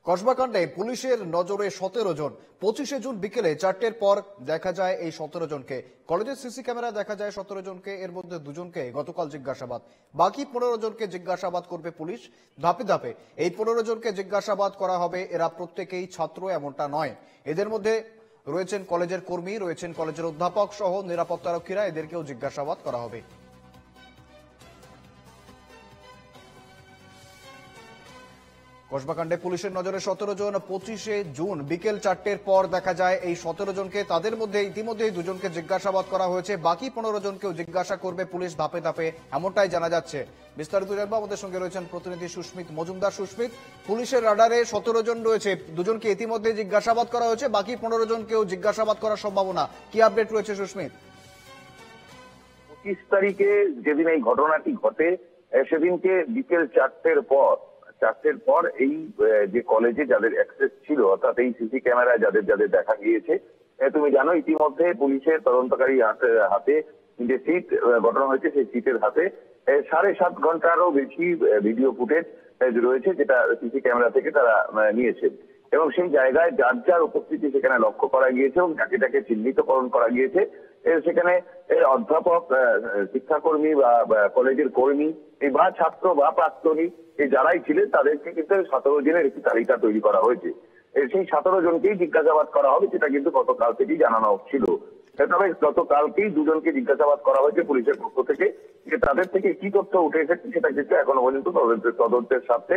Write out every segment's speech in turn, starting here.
কসবাকাণ্ডে পুলিশের নজরে 17 জন। 25শে জুন বিকেলে 4টের পর দেখা যায় এই 17 জনকে। কলেজের সিসি ক্যামেরায় দেখা যায় 17 জনকে। এর মধ্যে দুজনকে গতকাল জিজ্ঞাসাবাদ। বাকি 15 জনকে জিজ্ঞাসাবাদ করবে পুলিশ ধাপে ধাপে। এই 15 জনকে জিজ্ঞাসাবাদ করা হবে। এরা প্রত্যেকেই ছাত্র এমনটা নয়। এদের মধ্যে রয়েছেন কলেজের কর্মী, রয়েছেন কলেজের অধ্যাপক সহ নিরাপত্তারক্ষীরা। এদেরকেও জিজ্ঞাসাবাদ করা হবে। কসবাকাণ্ডে পুলিশের নজরে 17 জন। 25শে জুন বিকেল 4টের পর দেখা যায় এই 17 জনকে। তাদের মধ্যে ইতিমধ্যেই দুজনকে জিজ্ঞাসাবাদ করা হয়েছে। বাকি 15 জনকেও জিজ্ঞাসা করবে পুলিশ ধাপে ধাপে, এমনটাই জানা যাচ্ছে। বিস্তারিত জানবো, আমাদের সঙ্গে রয়েছেন প্রতিনিধি সুস্মিত মজুমদার। সুস্মিত, পুলিশের রাডারে 17 জন রয়েছে, দুজনকে ইতিমধ্যে জিজ্ঞাসাবাদ করা হয়েছে, বাকি 15 জনকেও জিজ্ঞাসাবাদ করার সম্ভাবনা। কি আপডেট রয়েছে সুস্মিত? 25 তারিখে যেদিন এই ঘটনাটি ঘটে সেদিনকে বিকেল 4টের পর এই যে কলেজে যাদের অ্যাক্সেস ছিল, অর্থাৎ এই সিসি ক্যামেরায় যাদের যাদের দেখা গিয়েছে, তুমি জানো ইতিমধ্যে পুলিশের তদন্তকারী হাতে যে সিট ঘটনা হয়েছে, সেই সিটের হাতে 7.5 ঘন্টারও বেশি ভিডিও ফুটেজ রয়েছে, যেটা সিসি ক্যামেরা থেকে তারা নিয়েছেন। এবং সেই জায়গায় যার যার উপস্থিতি সেখানে লক্ষ্য করা গিয়েছে এবং যাকে যাকে চিহ্নিতকরণ করা গিয়েছে। সেখানে অধ্যাপক, শিক্ষাকর্মী বা কলেজের কর্মী বা ছাত্র বা প্রাক্তনী যারাই ছিলেন তাদেরকে কিন্তু 17 জনের একটি তালিকা তৈরি করা হয়েছে। সেই 17 জনকেই জিজ্ঞাসাবাদ করা হবে, যেটা কিন্তু গতকাল থেকেই জানানো ছিল। তবে গতকালকেই দুজনকে জিজ্ঞাসাবাদ করা হয়েছে পুলিশের পক্ষ থেকে। যে তাদের থেকে কি তথ্য উঠে এসেছে সেটা কিন্তু এখনো পর্যন্ত তদন্তের সাথে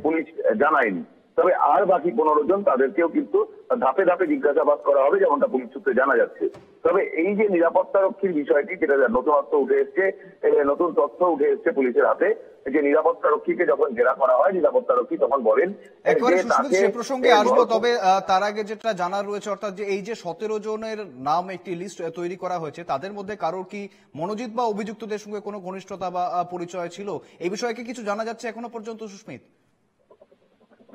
পুলিশ জানায়নি। তবে আর বাকি 15 জন, তাদেরকেও কিন্তু ধাপে ধাপে জিজ্ঞাসাবাদ করা হবে, যেমনটা পুলিশ সূত্রে জানা যাচ্ছে। তবে এই যে নিরাপত্তারক্ষীর বিষয়টি, যেটা নতুনত্ব উঠে এসছে, নতুন তথ্য উঠে এসছে পুলিশের হাতে, যে নিরাপত্তারক্ষীকে যখন জেরা করা হয়, নিরাপত্তারক্ষী তখন বলেন সে প্রসঙ্গে আসবো। তবে তার আগে যেটা জানার রয়েছে, অর্থাৎ যে এই যে 17 জনের নাম একটি লিস্ট তৈরি করা হয়েছে, তাদের মধ্যে কারোর কি মনোজিৎ বা অভিযুক্তদের সঙ্গে কোনো ঘনিষ্ঠতা বা পরিচয় ছিল, এই বিষয়ে কি কিছু জানা যাচ্ছে এখনো পর্যন্ত সুস্মিত?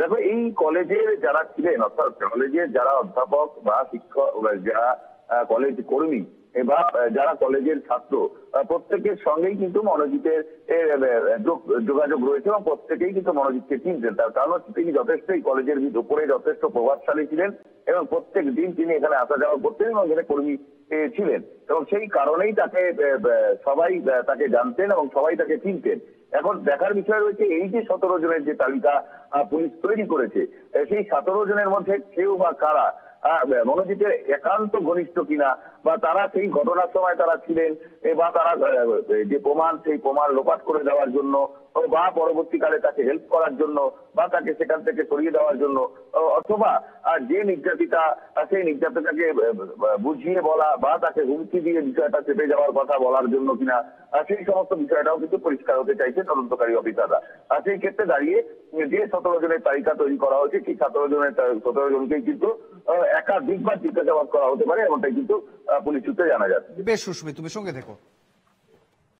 দেখো, এই কলেজের যারা ছিলেন, অর্থাৎ কলেজের যারা অধ্যাপক বা শিক্ষক, যারা কলেজ কর্মী বা যারা কলেজের ছাত্র, প্রত্যেকের সঙ্গেই কিন্তু মনোজিতের যোগাযোগ রয়েছে এবং প্রত্যেকেই কিন্তু মনোজিৎকে চিনতেন। তার কারণ হচ্ছে তিনি যথেষ্টই কলেজের উপরে যথেষ্ট প্রভাবশালী ছিলেন এবং প্রত্যেক দিন তিনি এখানে আসা যাওয়া করতেন এবং এখানে কর্মী ছিলেন, এবং সেই কারণেই তাকে সবাই তাকে জানতেন এবং সবাই তাকে চিনতেন। এখন দেখার বিষয় রয়েছে, এই যে 17 জনের যে তালিকা পুলিশ তৈরি করেছে, সেই 17 জনের মধ্যে কেউ বা কারা মনোজিতের একান্ত ঘনিষ্ঠ কিনা, বা তারা সেই ঘটনার সময় তারা ছিলেন, বা তারা যে প্রমাণ, সেই প্রমাণ লোপাট করে দেওয়ার জন্য বা পরবর্তীকালে তাকে হেল্প করার জন্য বা তাকে সেখান থেকে সরিয়ে দেওয়ার জন্য, অথবা যে নির্যাতিতা সেই নির্যাতিতাকে বুঝিয়ে বলা বা তাকে হুমকি দিয়ে বিষয়টা চেপে যাওয়ার কথা বলার জন্য কিনা, সেই সমস্ত বিষয়টাও কিন্তু পরিষ্কার হতে চাইছে তদন্তকারী অফিসাররা। আর সেই ক্ষেত্রে দাঁড়িয়ে যে 17 জনের তালিকা তৈরি করা হয়েছে, সেই 17 জনকেই কিন্তু একাধিকবার জিজ্ঞাসাবাদ করা হতে পারে, এমনটাই কিন্তু পুলিশ সূত্রে জানা যাচ্ছে। বেশ সুস্মিত, তুমি সঙ্গে থেকো।